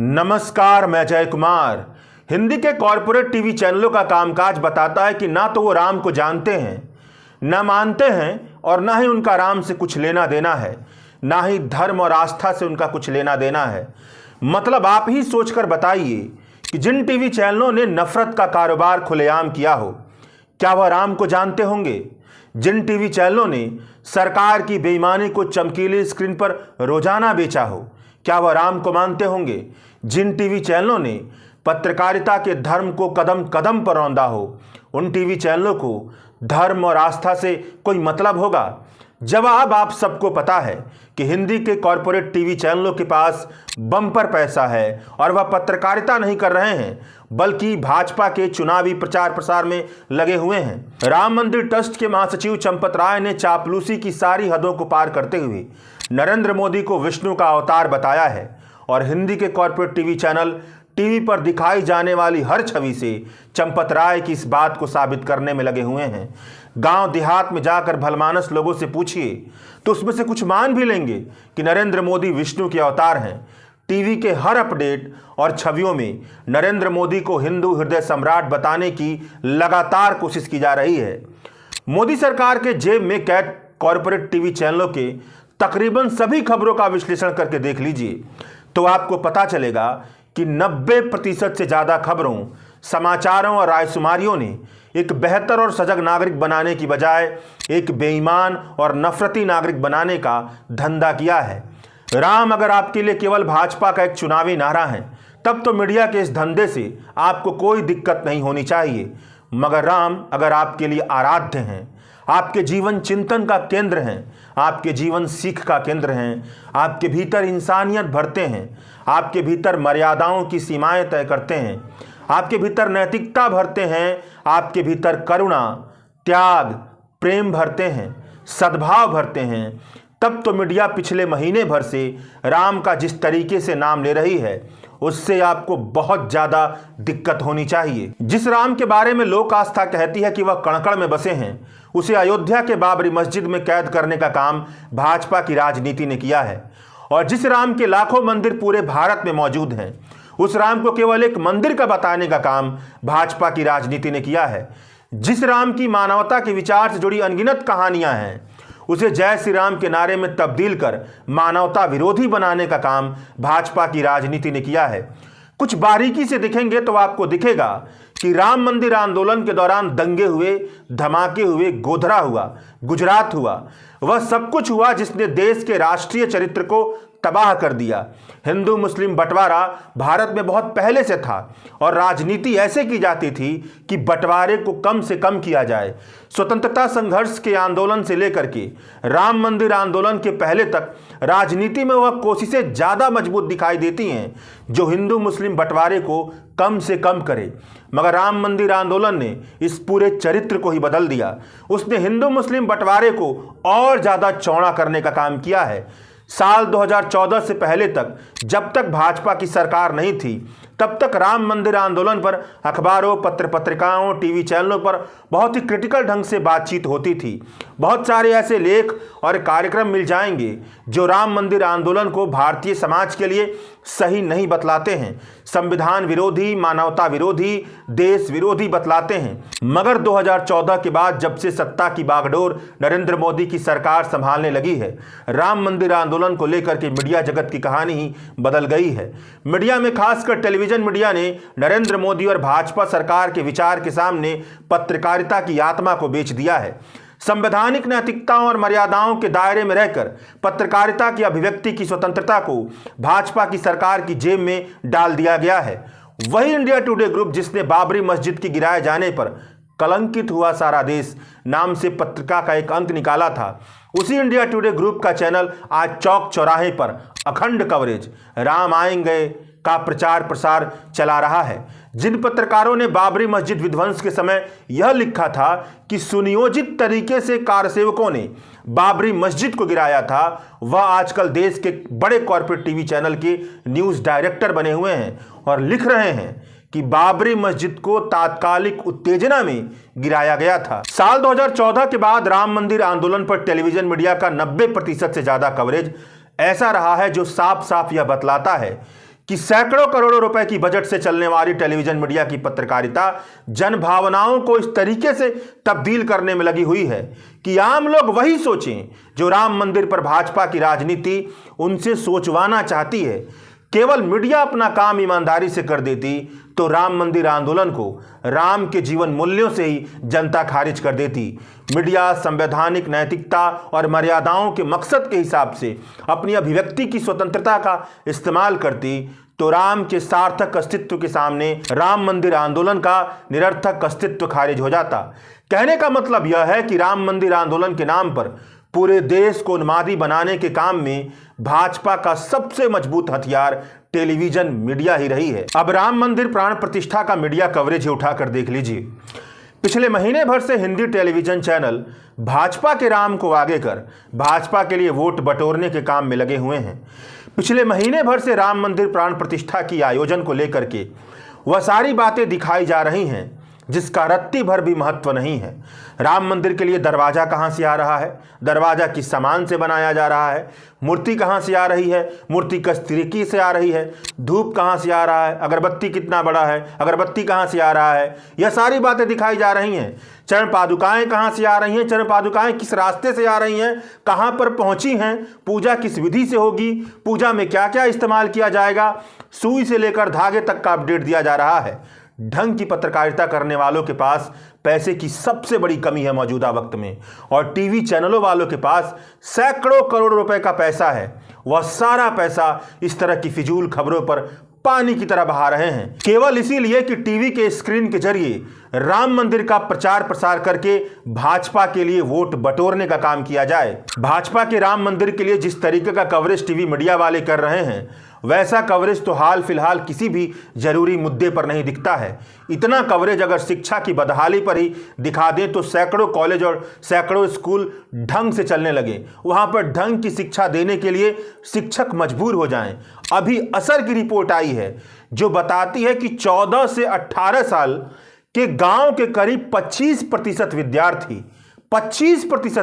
नमस्कार, मैं जय कुमार। हिंदी के कॉरपोरेट टीवी चैनलों का कामकाज बताता है कि ना तो वो राम को जानते हैं, ना मानते हैं और ना ही उनका राम से कुछ लेना देना है, ना ही धर्म और आस्था से उनका कुछ लेना देना है। मतलब आप ही सोचकर बताइए कि जिन टीवी चैनलों ने नफरत का कारोबार खुलेआम किया हो, क्या वह राम को जानते होंगे? जिन टीवी चैनलों ने सरकार की बेईमानी को चमकीली स्क्रीन पर रोजाना बेचा हो, क्या वह राम को मानते होंगे? जिन टीवी चैनलों ने पत्रकारिता के धर्म को कदम कदम पर रौंदा हो, उन टीवी चैनलों को धर्म और आस्था से कोई मतलब होगा? जवाब आप सबको पता है कि हिंदी के कॉरपोरेट टीवी चैनलों के पास बम्पर पैसा है और वह पत्रकारिता नहीं कर रहे हैं, बल्कि भाजपा के चुनावी प्रचार प्रसार में लगे हुए हैं। राम मंदिर ट्रस्ट के महासचिव चंपत राय ने चापलूसी की सारी हदों को पार करते हुए नरेंद्र मोदी को विष्णु का अवतार बताया है और हिंदी के कॉरपोरेट टीवी चैनल टीवी पर दिखाई जाने वाली हर छवि से चंपत राय की इस बात को साबित करने में लगे हुए हैं। गांव देहात में जाकर भलमानस लोगों से पूछिए तो उसमें से कुछ मान भी लेंगे कि नरेंद्र मोदी विष्णु के अवतार हैं। टीवी के हर अपडेट और छवियों में नरेंद्र मोदी को हिंदू हृदय सम्राट बताने की लगातार कोशिश की जा रही है। मोदी सरकार के जेब में कैद कॉरपोरेट टीवी चैनलों के तकरीबन सभी खबरों का विश्लेषण करके देख लीजिए तो आपको पता चलेगा कि 90% से ज़्यादा खबरों, समाचारों और रायशुमारियों ने एक बेहतर और सजग नागरिक बनाने की बजाय एक बेईमान और नफरती नागरिक बनाने का धंधा किया है। राम अगर आपके लिए केवल भाजपा का एक चुनावी नारा है, तब तो मीडिया के इस धंधे से आपको कोई दिक्कत नहीं होनी चाहिए। मगर राम अगर आपके लिए आराध्य हैं, आपके जीवन चिंतन का केंद्र हैं, आपके जीवन सीख का केंद्र हैं, आपके भीतर इंसानियत भरते हैं, आपके भीतर मर्यादाओं की सीमाएं तय करते हैं, आपके भीतर नैतिकता भरते हैं, आपके भीतर करुणा, त्याग, प्रेम भरते हैं, सद्भाव भरते हैं, तब तो मीडिया पिछले महीने भर से राम का जिस तरीके से नाम ले रही है, उससे आपको बहुत ज़्यादा दिक्कत होनी चाहिए। जिस राम के बारे में लोक आस्था कहती है कि वह कणकण में बसे हैं, उसे अयोध्या के बाबरी मस्जिद में कैद करने का काम भाजपा की राजनीति ने किया है। और जिस राम के लाखों मंदिर पूरे भारत में मौजूद हैं, उस राम को केवल एक मंदिर का बताने का काम भाजपा की राजनीति ने किया है। जिस राम की मानवता के विचार से जुड़ी अनगिनत कहानियां हैं, उसे जय श्री राम के नारे में तब्दील कर मानवता विरोधी बनाने का काम भाजपा की राजनीति ने किया है। कुछ बारीकी से दिखेंगे तो आपको दिखेगा कि राम मंदिर आंदोलन के दौरान दंगे हुए, धमाके हुए, गोधरा हुआ, गुजरात हुआ, वह सब कुछ हुआ जिसने देश के राष्ट्रीय चरित्र को तबाह कर दिया। हिंदू मुस्लिम बंटवारा भारत में बहुत पहले से था और राजनीति ऐसे की जाती थी कि बंटवारे को कम से कम किया जाए। स्वतंत्रता संघर्ष के आंदोलन से लेकर के राम मंदिर आंदोलन के पहले तक राजनीति में वह कोशिशें ज़्यादा मजबूत दिखाई देती हैं जो हिंदू मुस्लिम बंटवारे को कम से कम करे। मगर राम मंदिर आंदोलन ने इस पूरे चरित्र को ही बदल दिया। उसने हिंदू मुस्लिम बंटवारे को और ज़्यादा चौड़ा करने का काम किया है। साल 2014 से पहले तक, जब तक भाजपा की सरकार नहीं थी, तब तक राम मंदिर आंदोलन पर अखबारों, पत्र पत्रिकाओं, टीवी चैनलों पर बहुत ही क्रिटिकल ढंग से बातचीत होती थी। बहुत सारे ऐसे लेख और कार्यक्रम मिल जाएंगे जो राम मंदिर आंदोलन को भारतीय समाज के लिए सही नहीं बतलाते हैं, संविधान विरोधी, मानवता विरोधी, देश विरोधी बतलाते हैं। मगर 2014 के बाद जब से सत्ता की बागडोर नरेंद्र मोदी की सरकार संभालने लगी है, राम मंदिर आंदोलन को लेकर के मीडिया जगत की कहानी ही बदल गई है। मीडिया में खासकर टेलीविजन मीडिया ने नरेंद्र मोदी और भाजपा सरकार के विचार के सामने पत्रकारिता की आत्मा को बेच दिया है। संवैधानिक नैतिकताओं और मर्यादाओं के दायरे में रहकर पत्रकारिता की अभिव्यक्ति की स्वतंत्रता को भाजपा की सरकार की जेब में डाल दिया गया है। वही इंडिया टुडे ग्रुप जिसने बाबरी मस्जिद के गिराए जाने पर कलंकित हुआ सारा देश नाम से पत्रिका का एक अंक निकाला था, उसी इंडिया टुडे ग्रुप का चैनल आज चौक चौराहे पर अखंड कवरेज राम आएंगे का प्रचार प्रसार चला रहा है। जिन पत्रकारों ने बाबरी मस्जिद विध्वंस के समय यह लिखा था कि सुनियोजित तरीके से कारसेवकों ने बाबरी मस्जिद को गिराया था, वह आजकल देश के बड़े कॉर्पोरेट टीवी चैनल के न्यूज़ डायरेक्टर बने हुए हैं और लिख रहे हैं कि बाबरी मस्जिद को तात्कालिक उत्तेजना में गिराया गया था। साल 2014 के बाद राम मंदिर आंदोलन पर टेलीविजन मीडिया का 90% से ज़्यादा कवरेज ऐसा रहा है जो साफ साफ यह बतलाता है कि सैकड़ों करोड़ों रुपए की बजट से चलने वाली टेलीविजन मीडिया की पत्रकारिता जन भावनाओं को इस तरीके से तब्दील करने में लगी हुई है कि आम लोग वही सोचें जो राम मंदिर पर भाजपा की राजनीति उनसे सोचवाना चाहती है। केवल मीडिया अपना काम ईमानदारी से कर देती तो राम मंदिर आंदोलन को राम के जीवन मूल्यों से ही जनता खारिज कर देती। मीडिया संवैधानिक नैतिकता और मर्यादाओं के मकसद के हिसाब से अपनी अभिव्यक्ति की स्वतंत्रता का इस्तेमाल करती तो राम के सार्थक अस्तित्व के सामने राम मंदिर आंदोलन का निरर्थक अस्तित्व खारिज हो जाता। कहने का मतलब यह है कि राम मंदिर आंदोलन के नाम पर पूरे देश को उन्मादी बनाने के काम में भाजपा का सबसे मजबूत हथियार टेलीविजन मीडिया ही रही है। अब राम मंदिर प्राण प्रतिष्ठा का मीडिया कवरेज ही उठाकर देख लीजिए। पिछले महीने भर से हिंदी टेलीविजन चैनल भाजपा के राम को आगे कर भाजपा के लिए वोट बटोरने के काम में लगे हुए हैं। पिछले महीने भर से राम मंदिर प्राण प्रतिष्ठा की आयोजन को लेकर के वह सारी बातें दिखाई जा रही हैं जिसका रत्ती भर भी महत्व नहीं है। राम मंदिर के लिए दरवाजा कहां से आ रहा है, दरवाजा किस सामान से बनाया जा रहा है, मूर्ति कहां से आ रही है, मूर्ति किस तरीके से आ रही है, धूप कहां से आ रहा है, अगरबत्ती कितना बड़ा है, अगरबत्ती कहां से आ रहा है, यह सारी बातें दिखाई जा रही हैं। चरण पादुकाएं कहां से आ रही हैं, चरण पादुकाएं किस रास्ते से आ रही हैं, कहां पर पहुंची हैं, पूजा किस विधि से होगी, पूजा में क्या क्या इस्तेमाल किया जाएगा, सुई से लेकर धागे तक का अपडेट दिया जा रहा है। ढंग की पत्रकारिता करने वालों के पास पैसे की सबसे बड़ी कमी है मौजूदा वक्त में, और टीवी चैनलों वालों के पास सैकड़ों करोड़ रुपए का पैसा है। वह सारा पैसा इस तरह की फिजूल खबरों पर पानी की तरह बहा रहे हैं, केवल इसीलिए कि टीवी के स्क्रीन के जरिए राम मंदिर का प्रचार प्रसार करके भाजपा के लिए वोट बटोरने का काम किया जाए। भाजपा के राम मंदिर के लिए जिस तरीके का कवरेज टीवी मीडिया वाले कर रहे हैं वैसा कवरेज तो हाल फिलहाल किसी भी जरूरी मुद्दे पर नहीं दिखता है। इतना कवरेज अगर शिक्षा की बदहाली पर ही दिखा दें तो सैकड़ों कॉलेज और सैकड़ों स्कूल ढंग से चलने लगे, वहां पर ढंग की शिक्षा देने के लिए शिक्षक मजबूर हो जाएं। अभी असर की रिपोर्ट आई है जो बताती है कि 14 से 18 साल के गांव के करीब 25%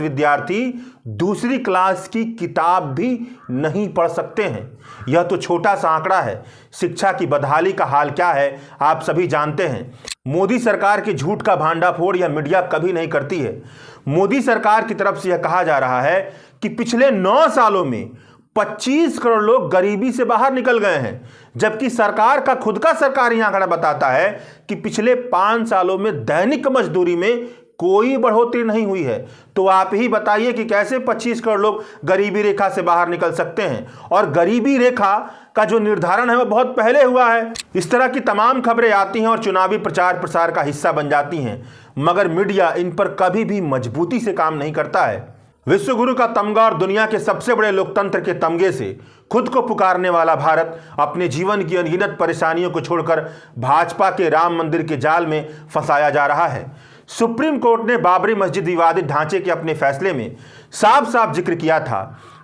विद्यार्थी दूसरी क्लास की किताब भी नहीं पढ़ सकते हैं। यह तो छोटा सा आंकड़ा है। शिक्षा की बदहाली का हाल क्या है आप सभी जानते हैं। मोदी सरकार के झूठ का भांडाफोड़ यह मीडिया कभी नहीं करती है। मोदी सरकार की तरफ से यह कहा जा रहा है कि पिछले 9 सालों में 25 करोड़ लोग गरीबी से बाहर निकल गए हैं, जबकि सरकार का खुद का सरकारी आंकड़ा बताता है कि पिछले 5 सालों में दैनिक मजदूरी में कोई बढ़ोतरी नहीं हुई है। तो आप ही बताइए कि कैसे 25 करोड़ लोग गरीबी रेखा से बाहर निकल सकते हैं, और गरीबी रेखा का जो निर्धारण है वह बहुत पहले हुआ है। इस तरह की तमाम खबरें आती हैं और चुनावी प्रचार प्रसार का हिस्सा बन जाती हैं, मगर मीडिया इन पर कभी भी मजबूती से काम नहीं करता है। विश्वगुरु का तमगा और दुनिया के सबसे बड़े लोकतंत्र के तमगे से खुद को पुकारने वाला भारत अपने जीवन की अनगिनत परेशानियों को छोड़कर भाजपा के राम मंदिर के जाल में फंसाया जा रहा है। सुप्रीम कोर्ट ने बाबरी मस्जिद विवादित ढांचे के अपने फैसले में साफ साफ जिक्र किया था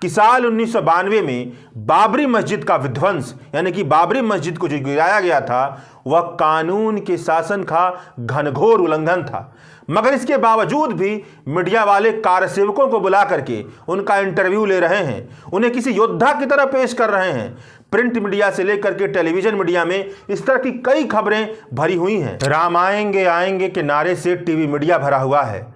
कि साल 1992 में बाबरी मस्जिद का विध्वंस यानी कि बाबरी मस्जिद को जो गिराया गया था वह कानून के शासन का घनघोर उल्लंघन था। मगर इसके बावजूद भी मीडिया वाले कार्यसेवकों को बुला करके उनका इंटरव्यू ले रहे हैं, उन्हें किसी योद्धा की तरह पेश कर रहे हैं। प्रिंट मीडिया से लेकर के टेलीविजन मीडिया में इस तरह की कई खबरें भरी हुई हैं। राम आएंगे आएंगे के नारे से टीवी मीडिया भरा हुआ है।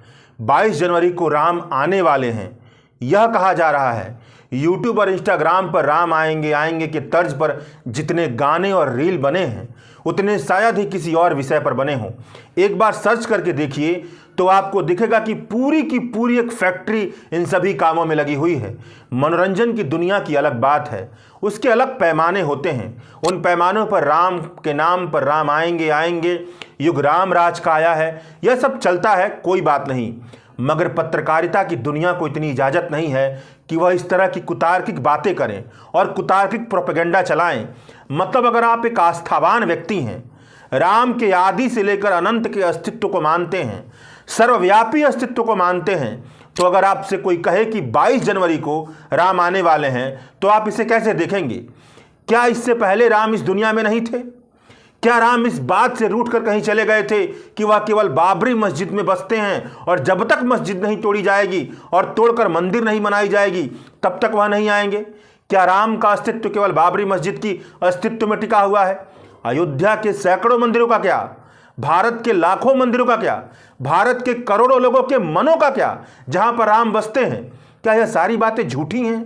22 जनवरी को राम आने वाले हैं यह कहा जा रहा है। यूट्यूब और इंस्टाग्राम पर राम आएंगे आएंगे के तर्ज पर जितने गाने और रील बने हैं उतने शायद ही किसी और विषय पर बने हों। एक बार सर्च करके देखिए तो आपको दिखेगा कि पूरी की पूरी एक फैक्ट्री इन सभी कामों में लगी हुई है। मनोरंजन की दुनिया की अलग बात है, उसके अलग पैमाने होते हैं। उन पैमानों पर राम के नाम पर राम आएंगे आएंगे, युग राम राज का आया है, यह सब चलता है, कोई बात नहीं। मगर पत्रकारिता की दुनिया को इतनी इजाज़त नहीं है कि वह इस तरह की कुतार्किक बातें करें और कुतार्किक प्रोपेगेंडा चलाएं। मतलब अगर आप एक आस्थावान व्यक्ति हैं, राम के आदि से लेकर अनंत के अस्तित्व को मानते हैं, सर्वव्यापी अस्तित्व को मानते हैं, तो अगर आपसे कोई कहे कि 22 जनवरी को राम आने वाले हैं तो आप इसे कैसे देखेंगे? क्या इससे पहले राम इस दुनिया में नहीं थे? क्या राम इस बात से रूठ कर कहीं चले गए थे कि वह केवल बाबरी मस्जिद में बसते हैं और जब तक मस्जिद नहीं तोड़ी जाएगी और तोड़कर मंदिर नहीं बनाई जाएगी तब तक वह नहीं आएंगे? क्या राम का अस्तित्व केवल बाबरी मस्जिद की अस्तित्व में टिका हुआ है? अयोध्या के सैकड़ों मंदिरों का क्या? भारत के लाखों मंदिरों का क्या? भारत के करोड़ों लोगों के मनों का क्या, जहां पर राम बसते हैं? क्या यह सारी बातें झूठी हैं?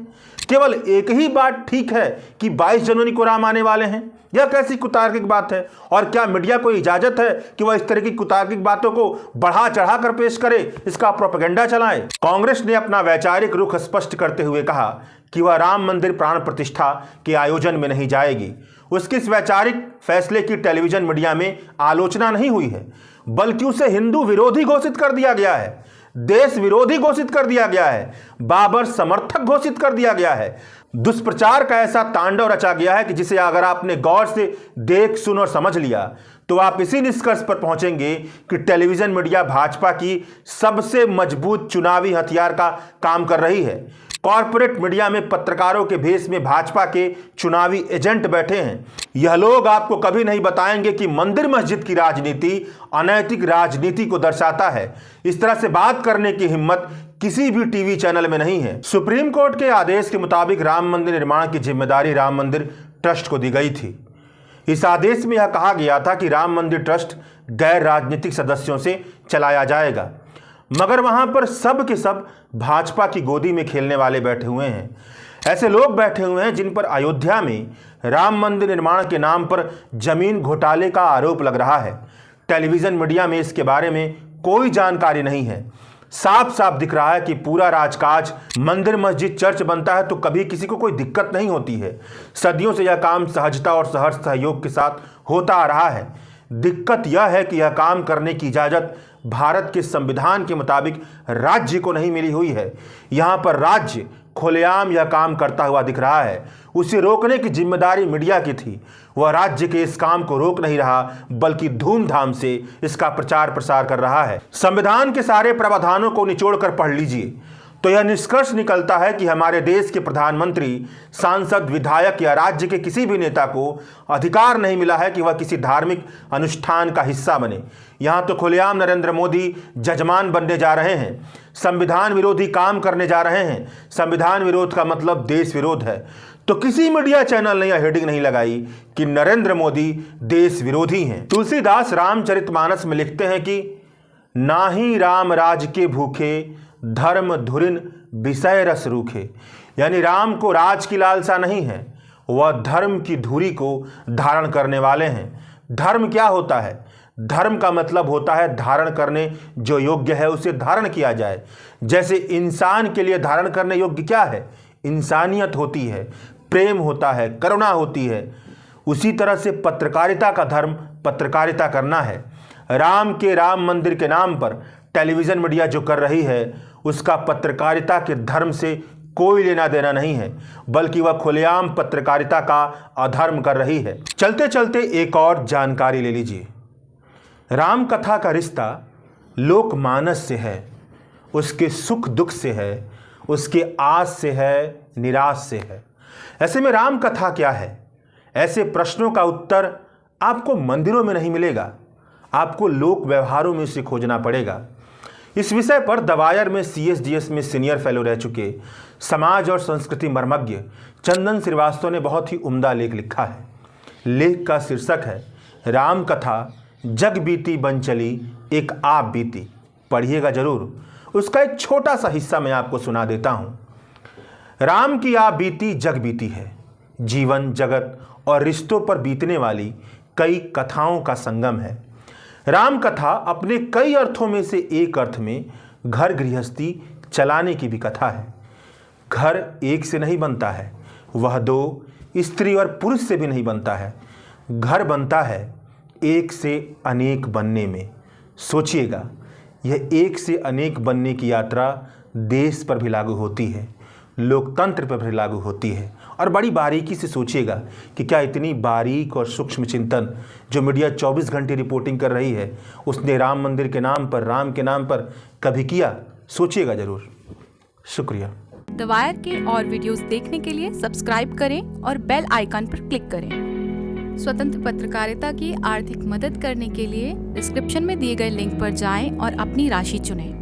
केवल एक ही बात ठीक है कि 22 जनवरी को राम आने वाले हैं। यह कैसी कुतार्किक बात है? और क्या मीडिया को इजाजत है कि वह इस तरह की कुतार्किक बातों को बढ़ा चढ़ा कर पेश करे, इसका प्रोपेगेंडा चलाए? कांग्रेस ने अपना वैचारिक रुख स्पष्ट करते हुए कहा कि वह राम मंदिर प्राण प्रतिष्ठा के आयोजन में नहीं जाएगी। उसके इस वैचारिक फैसले की टेलीविजन मीडिया में आलोचना नहीं हुई है, बल्कि उसे हिंदू विरोधी घोषित कर दिया गया है, देश विरोधी घोषित कर दिया गया है, बाबर समर्थक घोषित कर दिया गया है। दुष्प्रचार का ऐसा तांडव रचा गया है कि जिसे अगर आपने गौर से देख, सुन और समझ लिया तो आप इसी निष्कर्ष पर पहुंचेंगे कि टेलीविजन मीडिया भाजपा की सबसे मजबूत चुनावी हथियार का काम कर रही है। कॉर्पोरेट मीडिया में पत्रकारों के भेष में भाजपा के चुनावी एजेंट बैठे हैं। यह लोग आपको कभी नहीं बताएंगे कि मंदिर मस्जिद की राजनीति अनैतिक राजनीति को दर्शाता है। इस तरह से बात करने की हिम्मत किसी भी टीवी चैनल में नहीं है। सुप्रीम कोर्ट के आदेश के मुताबिक राम मंदिर निर्माण की जिम्मेदारी राम मंदिर ट्रस्ट को दी गई थी। इस आदेश में यह कहा गया था कि राम मंदिर ट्रस्ट गैर राजनीतिक सदस्यों से चलाया जाएगा, मगर वहां पर सब के सब भाजपा की गोदी में खेलने वाले बैठे हुए हैं। ऐसे लोग बैठे हुए हैं जिन पर अयोध्या में राम मंदिर निर्माण के नाम पर जमीन घोटाले का आरोप लग रहा है। टेलीविजन मीडिया में इसके बारे में कोई जानकारी नहीं है। साफ साफ दिख रहा है कि पूरा राजकाज मंदिर मस्जिद चर्च बनता है तो कभी किसी को कोई दिक्कत नहीं होती है। सदियों से यह काम सहजता और सहर्ष सहयोग के साथ होता आ रहा है। दिक्कत यह है कि यह काम करने की इजाज़त भारत के संविधान के मुताबिक राज्य को नहीं मिली हुई है। यहाँ पर राज्य खुलेआम यह काम करता हुआ दिख रहा है। उसे रोकने की जिम्मेदारी मीडिया की थी। वह राज्य के इस काम को रोक नहीं रहा, बल्कि धूमधाम से इसका प्रचार प्रसार कर रहा है। संविधान के सारे प्रावधानों को निचोड़कर पढ़ लीजिए तो यह निष्कर्ष निकलता है कि हमारे देश के प्रधानमंत्री, सांसद, विधायक या राज्य के किसी भी नेता को अधिकार नहीं मिला है कि वह किसी धार्मिक अनुष्ठान का हिस्सा बने। यहाँ तो खुलेआम नरेंद्र मोदी जजमान बनने जा रहे हैं, संविधान विरोधी काम करने जा रहे हैं। संविधान विरोध का मतलब देश विरोध है। तो किसी मीडिया चैनल ने यह हेडिंग नहीं लगाई कि नरेंद्र मोदी देश विरोधी हैं। तुलसीदास रामचरितमानस में लिखते हैं कि ना ही राम राज के भूखे, धर्म धुरिन विषय रस रूखे। यानी राम को राज की लालसा नहीं है, वह धर्म की धुरी को धारण करने वाले हैं। धर्म क्या होता है? धर्म का मतलब होता है धारण करने जो योग्य है उसे धारण किया जाए। जैसे इंसान के लिए धारण करने योग्य क्या है? इंसानियत होती है, प्रेम होता है, करुणा होती है। उसी तरह से पत्रकारिता का धर्म पत्रकारिता करना है। राम के राम मंदिर के नाम पर टेलीविज़न मीडिया जो कर रही है उसका पत्रकारिता के धर्म से कोई लेना देना नहीं है, बल्कि वह खुलेआम पत्रकारिता का अधर्म कर रही है। चलते चलते एक और जानकारी ले लीजिए। राम कथा का रिश्ता लोकमानस से है, उसके सुख दुख से है, उसके आस से है, निराश से है। ऐसे में राम कथा क्या है? ऐसे प्रश्नों का उत्तर आपको मंदिरों में नहीं मिलेगा, आपको लोक व्यवहारों में उसे खोजना पड़ेगा। इस विषय पर द वायर में CSDS में सीनियर फेलो रह चुके समाज और संस्कृति मर्मज्ञ चंदन श्रीवास्तव ने बहुत ही उम्दा लेख लिखा है। लेख का शीर्षक है राम कथा जग बीती बन चली एक आप बीती। पढ़िएगा जरूर। उसका एक छोटा सा हिस्सा मैं आपको सुना देता हूँ। राम की आप बीती जग बीती है। जीवन, जगत और रिश्तों पर बीतने वाली कई कथाओं का संगम है। राम कथा अपने कई अर्थों में से एक अर्थ में घर गृहस्थी चलाने की भी कथा है। घर एक से नहीं बनता है, वह दो, स्त्री और पुरुष से भी नहीं बनता है। घर बनता है एक से अनेक बनने में। सोचिएगा, यह एक से अनेक बनने की यात्रा देश पर भी लागू होती है, लोकतंत्र पर भी लागू होती है। और बड़ी बारीकी से सोचिएगा कि क्या इतनी बारीक और सूक्ष्म चिंतन जो मीडिया 24 घंटे रिपोर्टिंग कर रही है उसने राम मंदिर के नाम पर, राम के नाम पर कभी किया? सोचिएगा जरूर। शुक्रिया। द वायर के और वीडियोस देखने के लिए सब्सक्राइब करें और बेल आइकन पर क्लिक करें। स्वतंत्र पत्रकारिता की आर्थिक मदद करने के लिए डिस्क्रिप्शन में दिए गए लिंक पर जाएं और अपनी राशि चुनें।